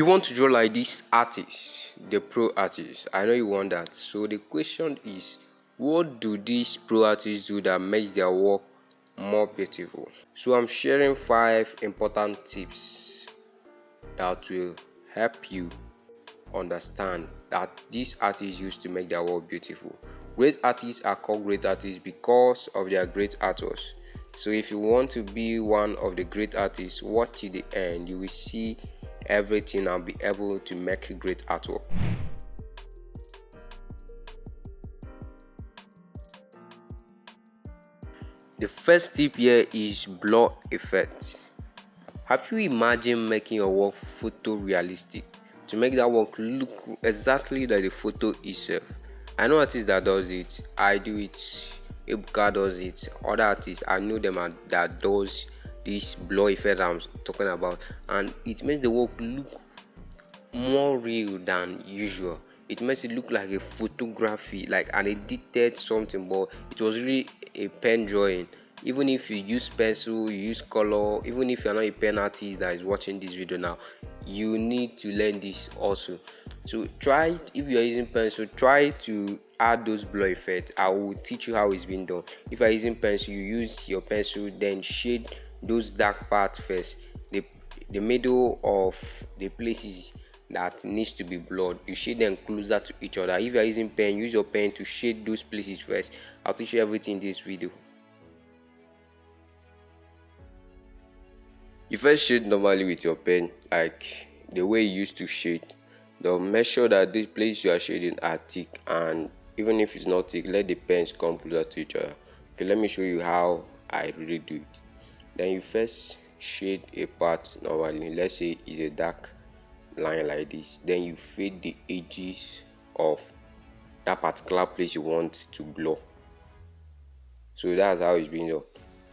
You want to draw like this artist, the pro artist. I know you want that. So the question is, what do these pro artists do that makes their work more beautiful? So I'm sharing 5 important tips that will help you understand that these artists use to make their work beautiful. Great artists are called great artists because of their great artworks. So if you want to be one of the great artists, watch till the end. You will see everything and be able to make a great artwork. The first tip here is blur effect. Have you imagined making your work photorealistic to make that work look exactly like the photo itself? I know artists that does it. I do it. Ebuka does it. Other artists, I know them that does this blur effect I'm talking about, and it makes the work look more real than usual. It makes it look like a photography, like an edited something, but it was really a pen drawing. Even if you use pencil, you use color, even if you're not a pen artist that is watching this video now, you need to learn this also. So try it. If you're using pencil, try to add those blur effects. I will teach you how it's been done. If you're using pencil, you use your pencil, then shade those dark parts first, the middle of the places that needs to be blurred, you shade them closer to each other. If you're using pen, use your pen to shade those places first. I'll teach you everything in this video. You first shade normally with your pen, like the way you used to shade. Then make sure that this place you are shading are thick, and even if it's not thick, let the pens come closer to each other. Okay, let me show you how I really do it. Then you first shade a part normally. Let's say it's a dark line like this. Then you fade the edges of that particular place you want to blur. So that's how it's being done.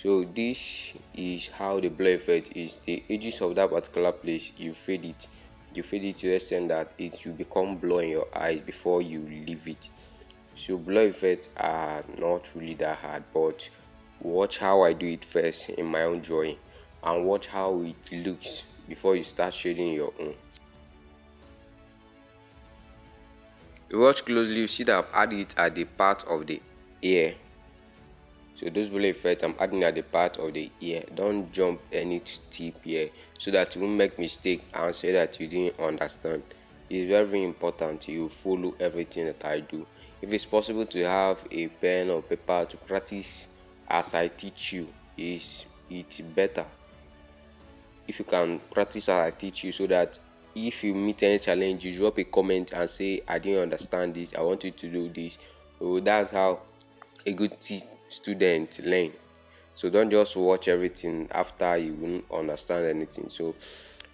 So this is how the blur effect is. The edges of that particular place, you fade it to the extent that it will become blur in your eyes before you leave it. So blur effects are not really that hard, but watch how I do it first in my own drawing, and watch how it looks before you start shading your own. You watch closely, you see that I've added it at the part of the ear. So those blur effects I'm adding at the part of the ear. Don't jump any tip here so that you won't make mistake and say that you didn't understand. It's very important you follow everything that I do. If it's possible to have a pen or paper to practice as I teach you, it's better if you can practice as I teach you, so that if you meet any challenge, you drop a comment and say I didn't understand this, I want you to do this. So that's how a good student learn. So don't just watch everything after you won't understand anything. So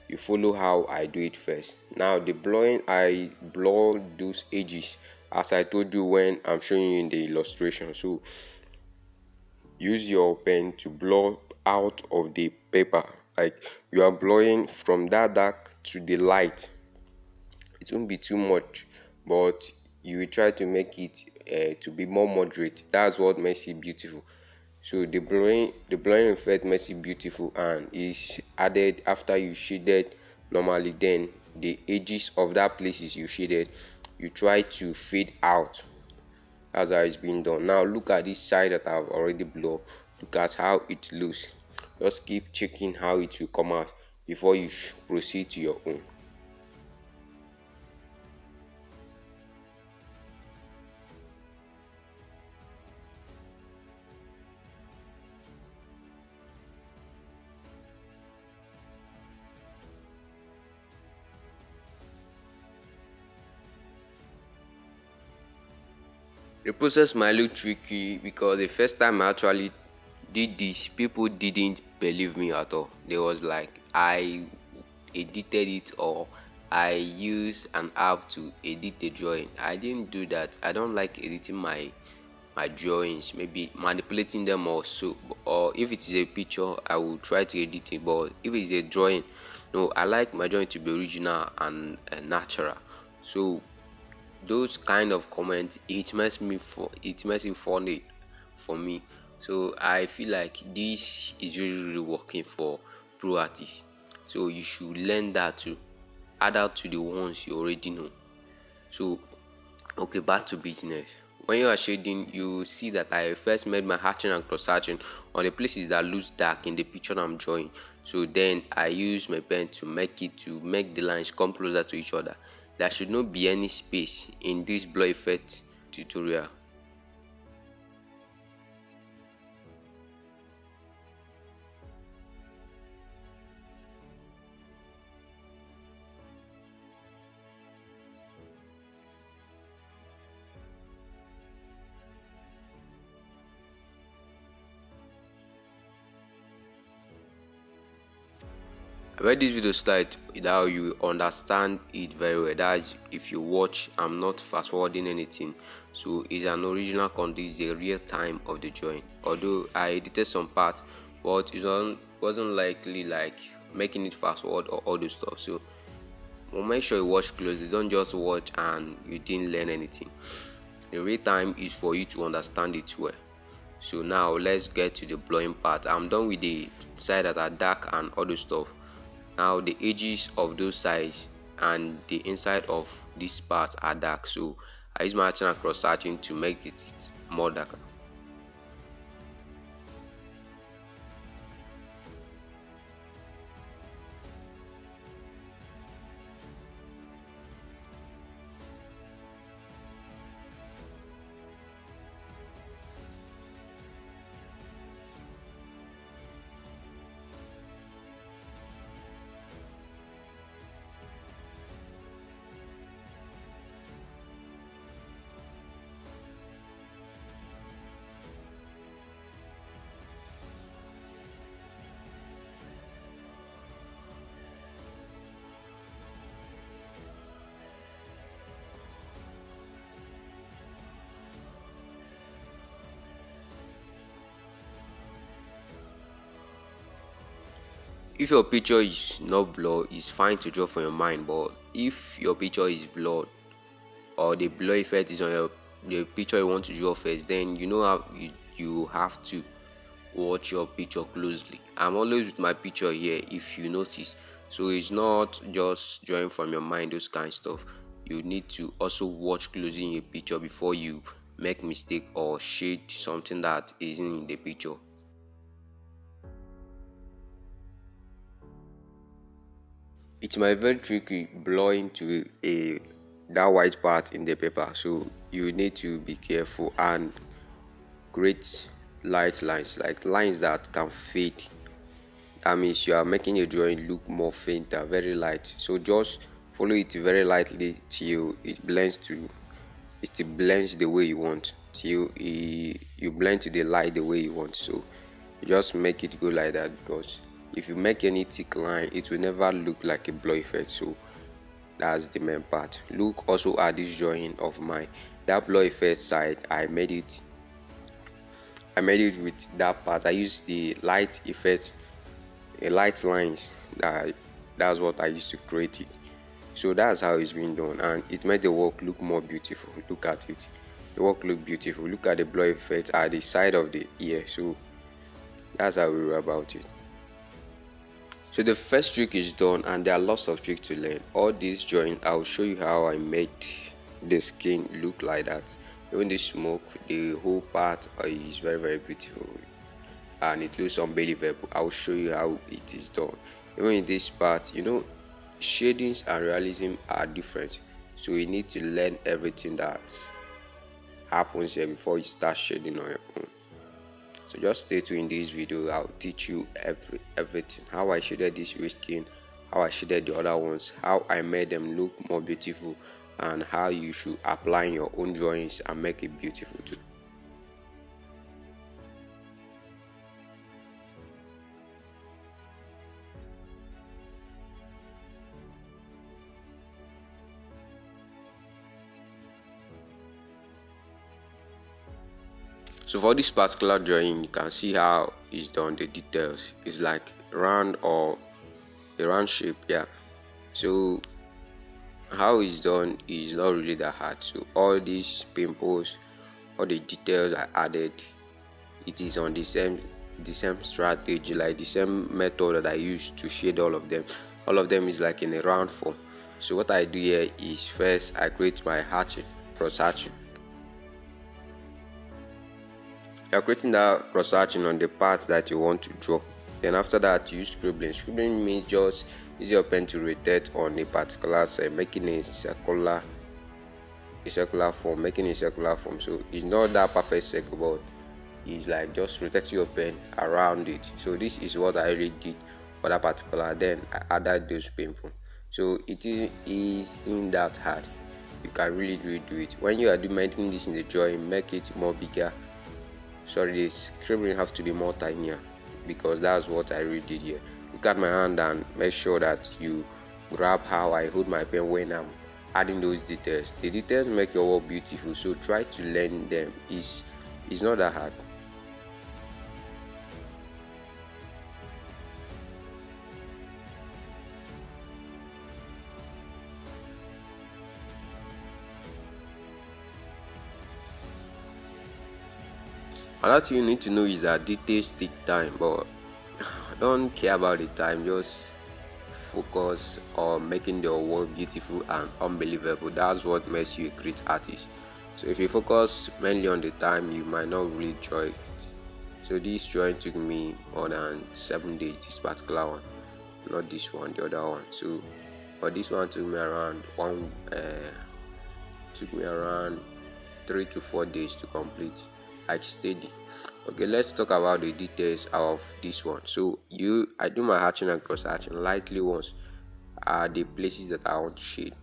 you follow how I do it first. Now the blurring, I blur those edges as I told you when I'm showing you in the illustration. So use your pen to blur out of the paper, like you are blurring from that dark to the light. It won't be too much, but you will try to make it to be more moderate. That's what makes it beautiful. So the blurring effect makes it beautiful and is added after you shaded normally. Then the edges of that places you shaded, you try to fade out. That's how it's been done. Now look at this side that I've already blurred. Look at how it looks. Just keep checking how it will come out before you proceed to your own. The process might look tricky because the first time I actually did this, people didn't believe me at all. They was like, I edited it, or I used an app to edit the drawing. I didn't do that. I don't like editing my drawings, maybe manipulating them also. Or if it is a picture, I will try to edit it. But if it is a drawing, no, I like my drawing to be original and natural. So those kind of comments, it makes it funny for me. So I feel like this is really working for pro artists. So you should learn that too. add out to the ones you already know. So okay, back to business. When you are shading, you see that I first made my hatching and cross hatching on the places that looks dark in the picture I'm drawing. So then I use my pen to make the lines come closer to each other. There should not be any space in this blur effect tutorial. Where this video start, that you understand it very well. That's if you watch, I'm not fast forwarding anything, so it's an original content, it's a real time of the drawing. Although I edited some part, but it wasn't likely like making it fast forward or all those stuff. So we'll make sure you watch closely, don't just watch and you didn't learn anything. The real time is for you to understand it well. So now let's get to the blowing part. I'm done with the side that are dark and all those stuff. Now the edges of those sides and the inside of this part are dark, so I use my hatching and cross hatching to make it more darker. If your picture is not blurred, it's fine to draw from your mind, but if your picture is blurred or the blur effect is on the picture you want to draw first, then you know how you have to watch your picture closely. I'm always with my picture here, if you notice, so it's not just drawing from your mind, those kind of stuff. You need to also watch closely in your picture before you make mistake or shade something that isn't in the picture. It might be very tricky blowing to a that white part in the paper, so you need to be careful and create light lines, like lines that can fade. That means you are making your drawing look more fainter, very light. So just follow it very lightly till it blends the way you want, till you blend to the light the way you want. So you just make it go like that, because if you make any thick line, it will never look like a blur effect. So that's the main part. Look also at this drawing of mine, that blur effect side, I made it with that part. I used the light effect, light lines, that's what I used to create it. So that's how it's been done, and it made the work look more beautiful. Look at it, the work look beautiful. Look at the blur effect at the side of the ear. So that's how we were about it. So the first trick is done, and there are lots of tricks to learn. All these drawing, I'll show you how I made the skin look like that. Even the smoke, the whole part is very beautiful and it looks unbelievable. I'll show you how it is done. Even in this part, shadings and realism are different, so you need to learn everything that happens here before you start shading on your own. So just stay tuned in this video. I'll teach you everything, how I shaded this skin, how I shaded the other ones, how I made them look more beautiful, and how you should apply in your own drawings and make it beautiful too. So for this particular drawing, you can see how it's done. The details is like round or a round shape, yeah. So how it's done is not really that hard. So all these pimples, all the details I added, it is on the same strategy, like the same method that I used to shade all of them. All of them is like in a round form. So what I do here is, first I create my hatching, cross hatching. You're creating that cross hatching on the part that you want to draw. Then after that, you use scribbling. Scribbling means just use your pen to rotate on a particular side, making a circular form, So it's not that perfect circle, but it's like just rotating your pen around it. So this is what I really did for that particular. Then I added those painful. So it isn't that hard. You can really do it. When you are making this in the drawing, make it more bigger. Sorry, the scribbling have to be more tinier, because that's what I really did here. Look at my hand and make sure that you grab how I hold my pen when I'm adding those details. The details make your work beautiful, so try to learn them. It's not that hard. Another thing you need to know is that details take time, but don't care about the time. Just focus on making your work beautiful and unbelievable. That's what makes you a great artist. So if you focus mainly on the time, you might not really enjoy it. So this drawing took me more than 7 days, this particular one, not this one, the other one. So but this one took me around 3 to 4 days to complete, like steady. Okay, let's talk about the details of this one. So I do my hatching and cross hatching lightly once are the places that I want to shade.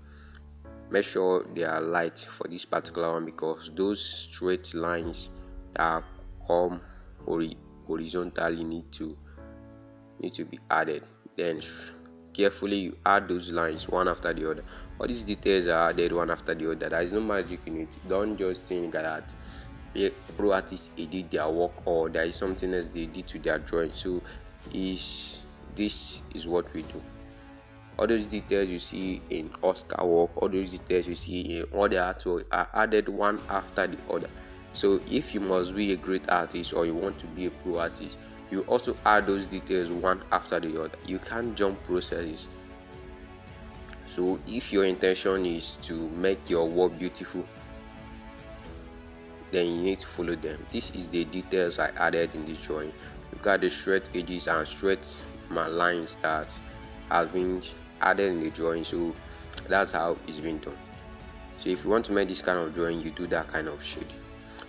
Make sure they are light for this particular one, because those straight lines that come horizontally need to be added. Then carefully you add those lines one after the other. All these details are added one after the other. There is no magic in it. Don't just think that pro artists edit their work or there is something else they did to their drawing. So this is what we do. All those details you see in Oscar work, all those details you see in other artwork are added one after the other. So if you must be a great artist or you want to be a pro artist, you also add those details one after the other. You can't jump processes. So if your intention is to make your work beautiful, then you need to follow them. This is the details I added in this drawing. Look at the straight edges and straight lines that has been added in the drawing. So that's how it's been done. So if you want to make this kind of drawing, you do that kind of shade.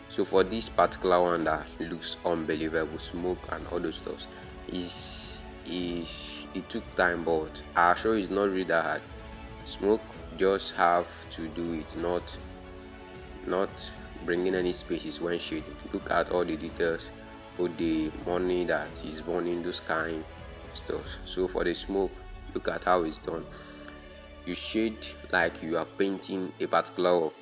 So for this particular one that looks unbelievable, smoke and all those stuff, it took time, but I assure you it's not really that hard. Smoke just have to do it, not bringing any spaces when shading. Look at all the details, put the money that is burning, those kind of stuff. So for the smoke, look at how it's done. You shade like you are painting a particular work,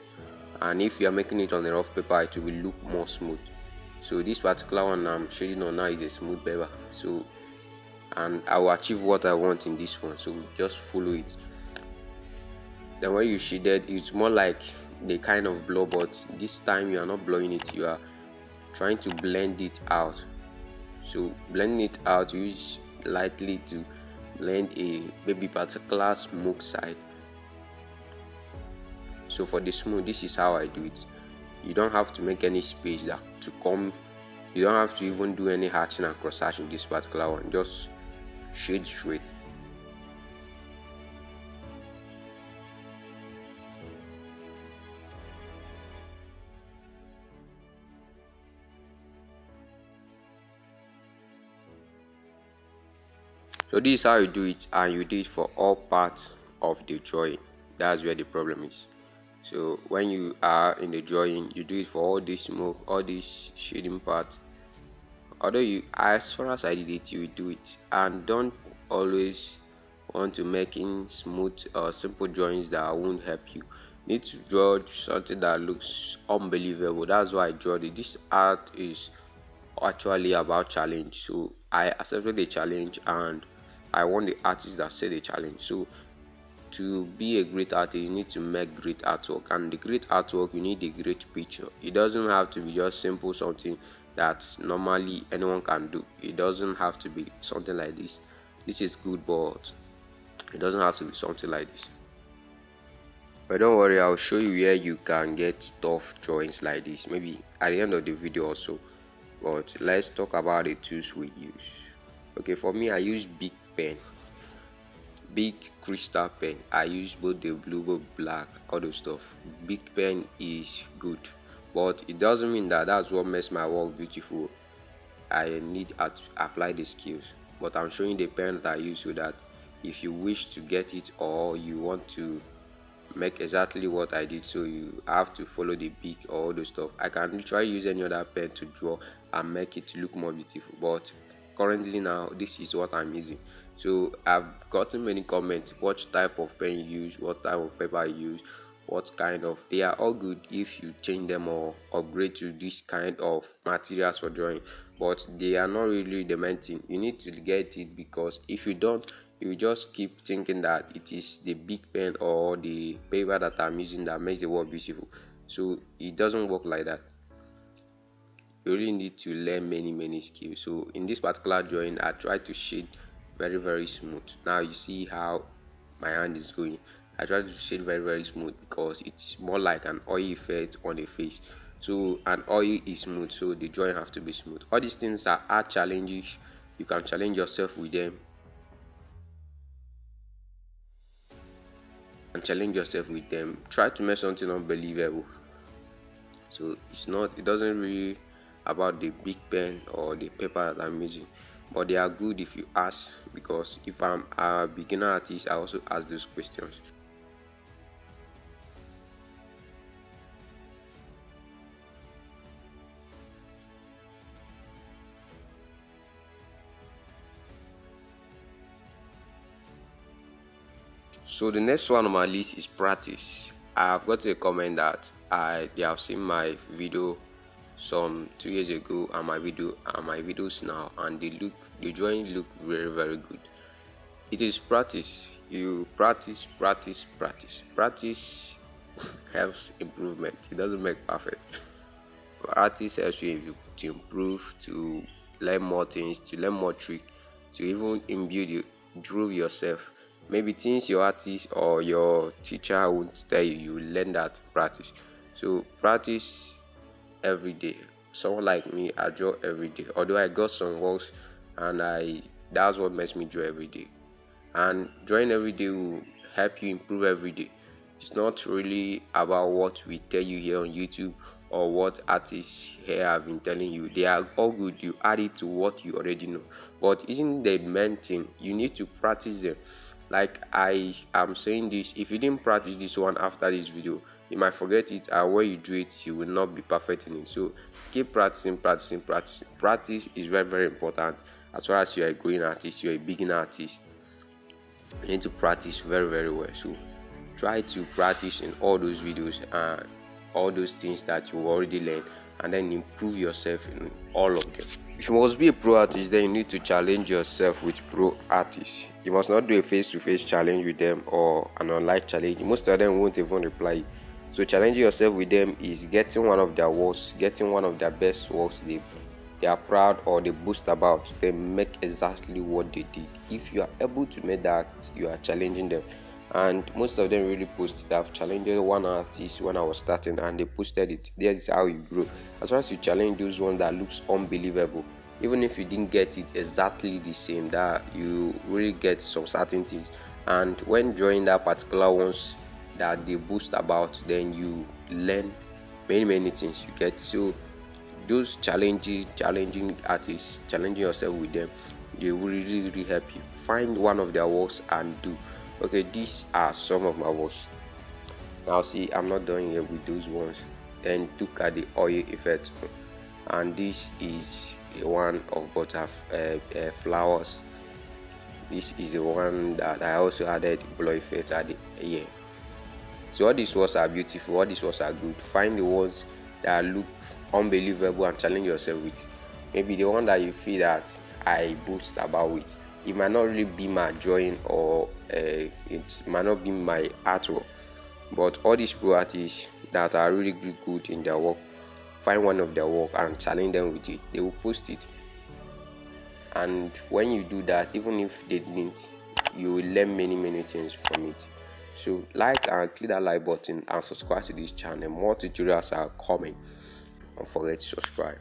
and if you are making it on a rough paper, it will look more smooth. So this particular one I'm shading on now is a smooth paper. So and I will achieve what I want in this one. So just follow it. Then when you shaded, it's more like the kind of blow, but this time you are not blowing it, you are trying to blend it out. So blending it out, you use lightly to blend a maybe particular smoke side. So for the smoke, this is how I do it. You don't have to make any space that to come. You don't have to even do any hatching and cross hatching this particular one. Just shade straight. So this is how you do it, and you do it for all parts of the drawing. That's where the problem is. So when you are in the drawing, you do it for all this smoke, all this shading part. Although as far as I did it, you do it, and don't always want to making smooth or simple drawings that won't help you. You need to draw something that looks unbelievable. That's why I draw it. This art is actually about challenge. So I accepted the challenge and I want the artist that set the challenge. So to be a great artist, you need to make great artwork, and the great artwork, you need a great picture. It doesn't have to be just simple something that normally anyone can do. It doesn't have to be something like this. This is good, but it doesn't have to be something like this. But don't worry, I'll show you where you can get tough drawings like this, maybe at the end of the video also. But let's talk about the tools we use. Okay, for me, I use big crystal pen. I use both the blue, both black, all those stuff. Big pen is good, but it doesn't mean that that's what makes my work beautiful. I need to apply the skills, but I'm showing the pen that I use so that if you wish to get it or you want to make exactly what I did, so you have to follow the big or all those stuff. I can try use any other pen to draw and make it look more beautiful, but currently now this is what I'm using. So I've gotten many comments, what type of pen you use, what type of paper you use, what kind of, they are all good if you change them or upgrade to this kind of materials for drawing, but they are not really the main thing. You need to get it, because if you don't, you just keep thinking that it is the big pen or the paper that I'm using that makes the work beautiful. So it doesn't work like that. You really need to learn many skills. So in this particular drawing, I try to shade very smooth. Now you see how my hand is going. I try to shade very smooth because it's more like an oil effect on the face. So an oil is smooth, so the drawing have to be smooth. All these things are challenges. You can challenge yourself with them and challenge yourself with them. Try to make something unbelievable. So it doesn't really about the big pen or the paper that I'm using, but they are good if you ask, because if I'm a beginner artist, I also ask those questions. So the next one on my list is practice. I've got a comment that they have seen my video some 2 years ago and my videos now, and the drawing look very good. It is practice. You practice helps improvement. It doesn't make perfect. Practice helps you to improve, to learn more things, to learn more tricks, to even improve yourself. Maybe things your artist or your teacher won't tell you, you learn that practice. So practice every day. Someone like me, I draw every day. Although I got some works, and that's what makes me draw every day. And drawing every day will help you improve every day. It's not really about what we tell you here on YouTube or what artists here have been telling you. They are all good. You add it to what you already know, but isn't the main thing, you need to practice them. Like I am saying this, if you didn't practice this one after this video, you might forget it, and when you do it, you will not be perfect in it. So keep practicing. Practice is very important. As far as you're a growing artist, you're a beginner artist, you need to practice very well. So try to practice in all those videos and all those things that you already learned, and then improve yourself in all of them. If you must be a pro artist, then you need to challenge yourself with pro artists. You must not do a face-to-face challenge with them or an online challenge. Most of them won't even reply. So challenging yourself with them is getting one of their works, getting one of their best works they are proud or they boast about. They make exactly what they did. If you are able to make that, you are challenging them. And most of them really post it. I've challenged one artist when I was starting, and they posted it. This is how you grow. As far as you challenge those ones that looks unbelievable, even if you didn't get it exactly the same, that you really get some certain things. And when drawing that particular ones that they boast about, then you learn many things. You get, so those challenging artists, challenging yourself with them, they will really help you. Find one of their works and do. Okay, these are some of my works. Now see, I'm not done here with those ones. Then look at the oil effect, and this is the one of flowers. This is the one that I also added blow effect at the ear. So all these works are beautiful, all these works are good. Find the ones that look unbelievable and challenge yourself with. Maybe the one that you feel that I boast about with, it might not really be my drawing, or it might not be my artwork, but all these pro artists that are really good in their work, find one of their work and challenge them with it. They will post it, and when you do that, even if they didn't, you will learn many things from it. So like and click that like button and subscribe to this channel. More tutorials are coming. Don't forget to subscribe.